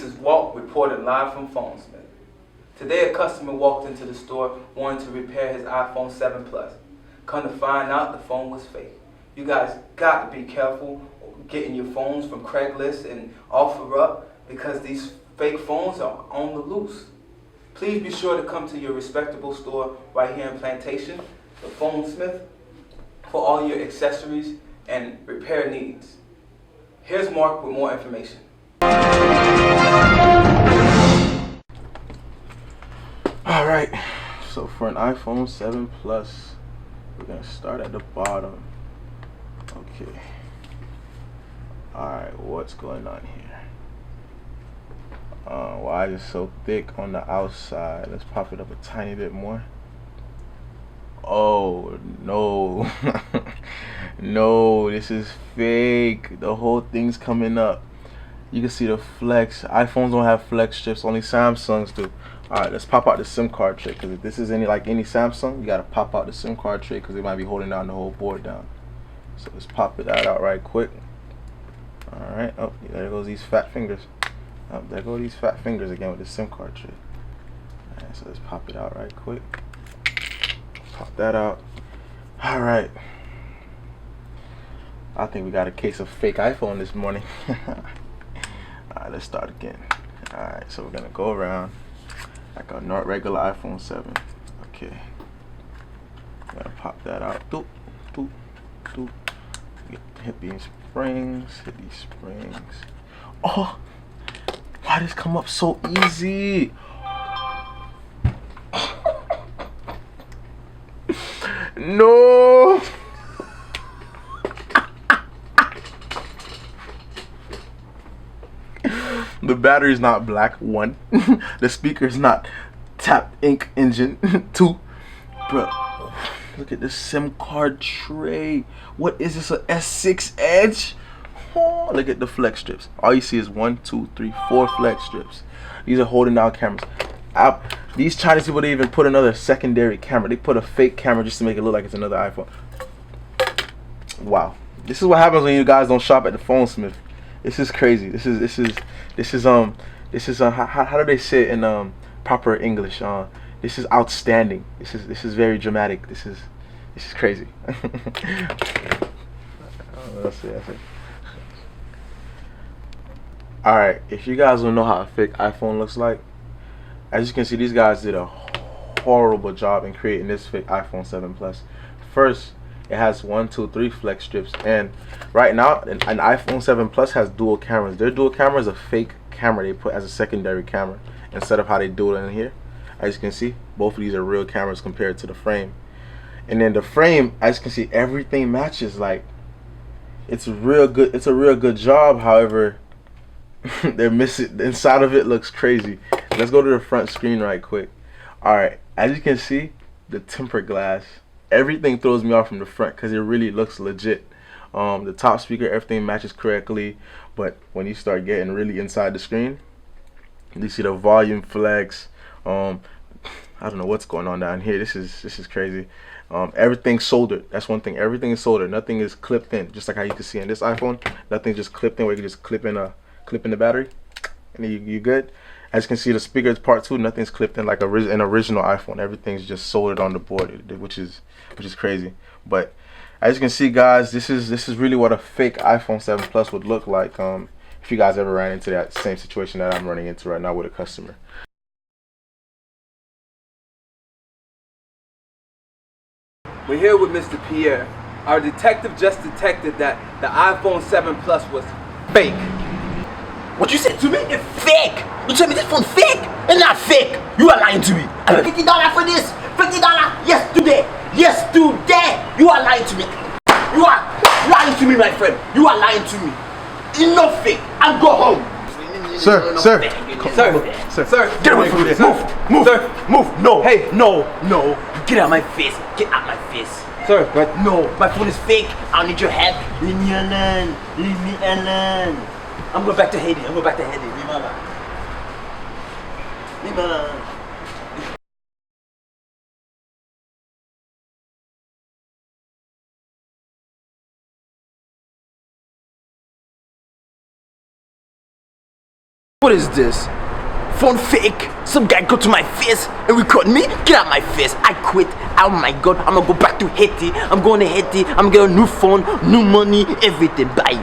This is Walt reported live from PhoneSmith. Today a customer walked into the store wanting to repair his iPhone 7 Plus. Come to find out the phone was fake. You guys got to be careful getting your phones from Craigslist and OfferUp because these fake phones are on the loose. Please be sure to come to your respectable store right here in Plantation, the PhoneSmith, for all your accessories and repair needs. Here's Mark with more information. Alright, so for an iPhone 7 Plus, we're going to start at the bottom. Okay. Alright, what's going on here? Why is it so thick on the outside? Let's pop it up a tiny bit more. Oh, no. No, this is fake. The whole thing's coming up. You can see the flex. iPhones don't have flex strips, only Samsungs do. Alright, let's pop out the SIM card tray, because if this is any Samsung, you gotta pop out the SIM card tray because they might be holding down the whole board down. So let's pop that out right quick. Alright, oh, there goes these fat fingers. Oh, there go these fat fingers again with the SIM card tray. Alright, so let's pop it out right quick. Pop that out. Alright. I think we got a case of fake iPhone this morning. Alright, let's start again. Alright, so we're gonna go around like a not regular iPhone 7. Okay. Gonna pop that out. Doop, doop, doop. Hit these springs. Hit these springs. Oh! Why did this come up so easy? No! The battery is not black, 1. The speaker is not tap ink engine, 2. Bro, look at this SIM card tray. What is this, a S6 Edge? Oh, look at the flex strips. All you see is 1, 2, 3, 4 flex strips. These are holding down cameras. These Chinese people, they even put another secondary camera. They put a fake camera just to make it look like it's another iPhone. Wow, this is what happens when you guys don't shop at the PhoneSmith. This is crazy. This is how do they say it in proper English? This is outstanding. This is very dramatic. This is crazy. That's it. Alright, if you guys don't know how a fake iPhone looks like, as you can see, these guys did a horrible job in creating this fake iPhone 7 Plus. First, it has 1, 2, 3 flex strips, and right now an iPhone 7 Plus has dual cameras. Their dual camera is a fake camera they put as a secondary camera instead of how they do it in here. As you can see, both of these are real cameras compared to the frame. And then the frame, as you can see, everything matches. Like, it's real good. It's a real good job. However, they're missing. The inside of it looks crazy. Let's go to the front screen right quick. Alright, as you can see, the tempered glass, everything throws me off from the front because it really looks legit. The top speaker, everything matches correctly, but when you start getting really inside the screen, you see the volume flex. I don't know what's going on down here. This is crazy. Everything's soldered. That's one thing. Everything is soldered. Nothing is clipped in, just like how you can see in this iPhone. Nothing just clipped in where you can just clip in the battery, and you good. As you can see, the speaker is part 2. Nothing's clipped in like an original iPhone. Everything's just soldered on the board, which is crazy. But as you can see, guys, this is really what a fake iPhone 7 Plus would look like. If you guys ever ran into that same situation that I'm running into right now with a customer. We're here with Mr. Pierre. Our detective just detected that the iPhone 7 Plus was fake. What you said to me? It's fake! You tell me this phone fake? It's not fake! You are lying to me! I paid $50 for this! $50! Yesterday! You are lying to me! You are lying to me, my friend! You are lying to me! Enough fake! I'll go home! Sir, Get away from this! Move! Move! No! Hey! No! Get out of my face! Get out of my face! Sir, but No! My phone is fake! I need your help! Leave me alone! Leave me alone! I'm going back to Haiti. Leave me alone. What is this? Phone fake. Some guy go to my face and record me. Get out my face. I quit. Oh my god. I'm gonna go back to Haiti. I'm going to Haiti. I'm getting a new phone, new money, everything. Bye.